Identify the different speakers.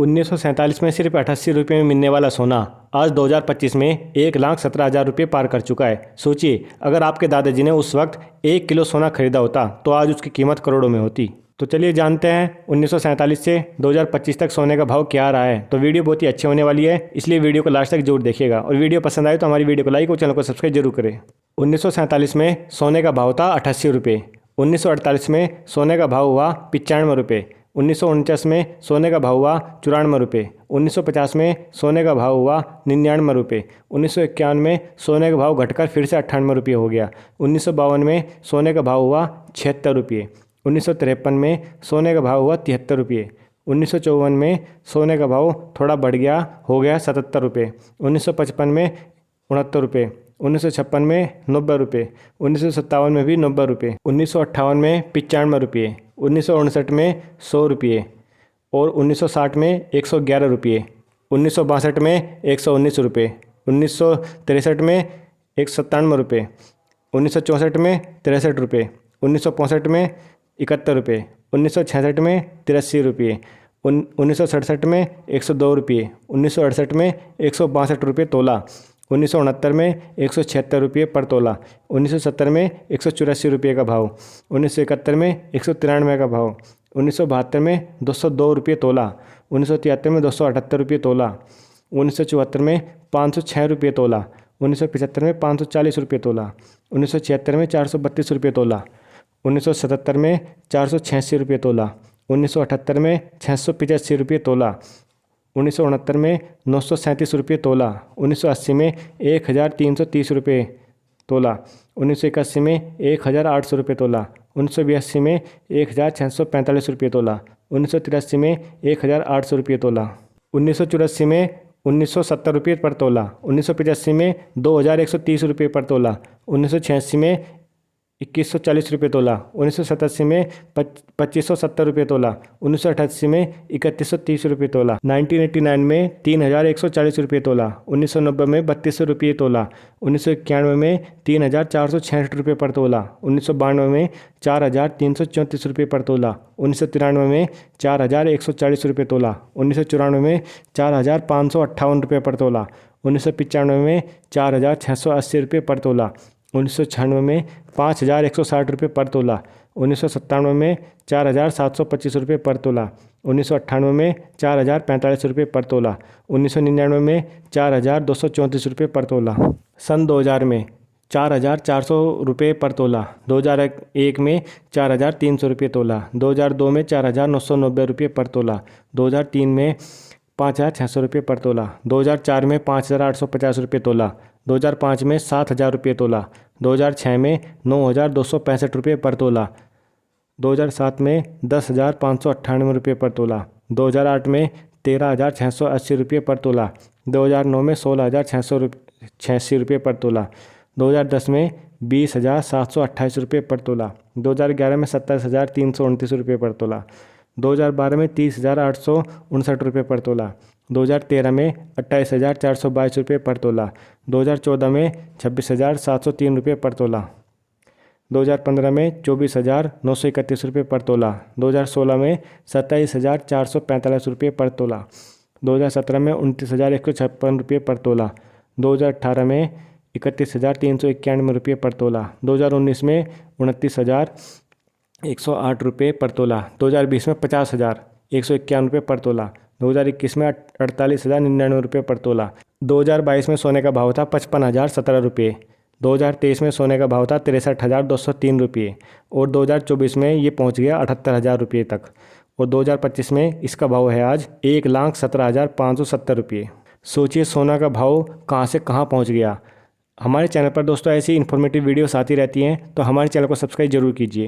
Speaker 1: 1947 में सिर्फ 88 रुपये में मिलने वाला सोना आज 2025 में 1,17,000 रुपये पार कर चुका है। सोचिए, अगर आपके दादाजी ने उस वक्त 1 किलो सोना खरीदा होता तो आज उसकी कीमत करोड़ों में होती। तो चलिए जानते हैं 1947 से 2025 तक सोने का भाव क्या रहा है। तो वीडियो बहुत ही अच्छी होने वाली है, इसलिए वीडियो को लास्ट तक जरूर देखिएगा और वीडियो पसंद आए तो हमारी वीडियो को लाइक और चैनल को सब्सक्राइब जरूर करें। 1947 में सोने का भाव था 88 रुपये। 1948 में सोने का भाव हुआ 95 रुपये। 1949 में सोने का भाव हुआ 94 रुपये। 1950 में सोने का भाव हुआ 99 रुपये। 1951 में सोने का भाव घटकर फिर से 98 रुपये हो गया। 1952 में सोने का भाव हुआ 76 रुपये। 1953 में सोने का भाव हुआ 73 रुपये। 1954 में सोने का भाव थोड़ा बढ़ गया, हो गया 77 रुपये। 1955 में 69 रुपये। 1956 में 90 रुपये। 1957 में भी 90 रुपये। 1958 में 95 रुपये। 1959 में 100 रुपये और 1960 में 111 रुपये। 1962 में 119 रुपये। 1963 में 197 रुपये। 1964 में 63 रुपये। 1965 में 71 रुपये। 1966 में 83 रुपये। 1967 में 102 रुपये। 1968 में 162 रुपये तोला। 1969 में 176 रुपये पर तोला। 1970 में 184 रुपये का भाव। 1971 में 193 का भाव। 1972 में 202 रुपये तोला। 1973 में 278 रुपये तोला। 1974 में 506 रुपये तोला। 1975 में 540 रुपये तोला। 1976 में 432 रुपये तोला। 1977 में 486 रुपये तोला। 1978 में 685 रुपये तोला। 1969 में 937 रुपये तोला। 1980 में 1,330 रुपये तोला। 1981 में 1,800 रुपये तोला। 1982 में 1,645 रुपये तोला। 1983 में 1,800 रुपये तोला। 1984 में 1,970 रुपये पर तोला। 1985 में 2,130 रुपये पर तोला। 1986 में 2,140 रुपये तोला। 1987 में 2,570 रुपये तोला। 1988 में 3,130 रुपये तोला। 1989 में 3,140 रुपये तोला। 1990 में 3,200 रुपये तोला। 1991 में 3,466 रुपये पर तोला। 1992 में 4,334 रुपये पर तोला। 1993 में 4,140 रुपये तोला। 1994 में 4,558 रुपये पर तोला। 1995 में 4,680 रुपये पर तोला। 1996 में 5,160 रुपये पर तोला। 1997 में 4,725 रुपये पर तोला। 1998 में 4,045 रुपये पर तोला। 1999 में 4,234 रुपये पर तोला। सन 2000 में 4,400 रुपये पर तोला। 2001 में 4,300 रुपये तोला। 2002 में 4,990 रुपये पर तोला। 2003 में 5,600 रुपये पर तोला। 2004 में 5,850 रुपये तोला। 2005 में 7,000 रुपये तोला। 2006 में 9,265 रुपये पर तोला। 2007 में 10,598 रुपये पर तोला। 2008 में 13,680 रुपये पर तोला। 2009 में 16,686 रुपये पर तोला। 2010 में 20,728 रुपये पर तोला। 2011 में 27,329 रुपये पर तोला। 2012 में 30,859 रुपये पर तोला। 2013 में 28,422 रुपये पर तोला। 2014 में 26,703 रुपये पर तोला। 2015 में 24,931 रुपये पर तोला। 2016 में 27,445 रुपये पर तोला। 2017 में 29,156 रुपये पर तोला। 2018 में 31,391 रुपये पर तोला। 2019 में 29,108 रुपये पर तोला। 2020 में 50,151 रुपये पर तोला। 2021 में 48,099 रुपये पर तोला। 2022 में सोने का भाव था 55,017 रुपये। 2023 में सोने का भाव था 63,203 रुपये और 2024 में ये पहुंच गया 78,000 रुपये तक और 2025 में इसका भाव है आज 1,17,570 रुपये। सोचिए सोना का भाव कहां से कहां पहुंच गया। हमारे चैनल पर दोस्तों ऐसी इन्फॉर्मेटिव वीडियोस आती रहती हैं, तो हमारे चैनल को सब्सक्राइब जरूर कीजिए।